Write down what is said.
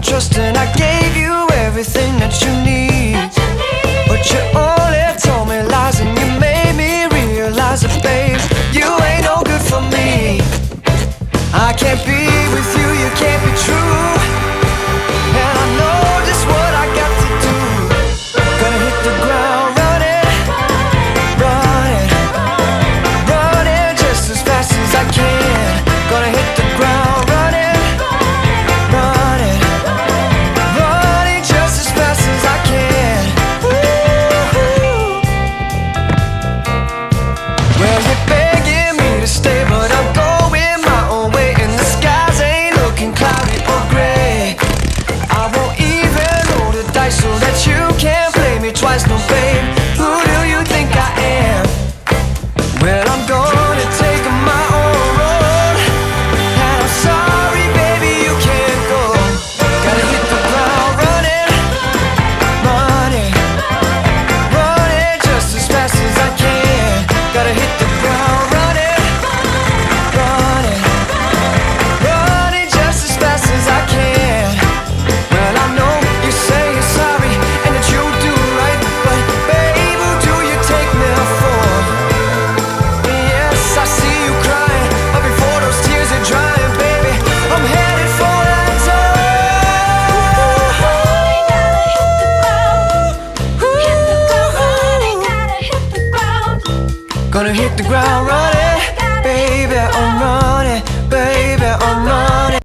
trust and I gave you everything that you need. But you only told me lies and you made me realize that, babe, you ain't no good for me. I can't be with you, you can't be true. And I know just what I got to do. Gonna hit the ground running, running, running just as fast as I can. Gonna hit the ground running, running, running just as fast as I can. Woo-hoo. Well, you're begging me to stay, but I'm going my own way, and the skies ain't looking cloudy or gray. I won't even roll the dice so that you can't play me twice, no babe. Who do you think I am? Well, I'm gonna take my own road, and I'm sorry, baby, you can't go. Gotta hit the ground running, running, running just as fast as I can. Gotta hit the ground running, running, running just as fast as I can. Well, I know you say you're sorry and that you do right, but babe, who do you take me for? Yes, I see you crying, but before those tears are drying, baby, I'm headed for that door. Gonna hit the ground running, baby, I'm running.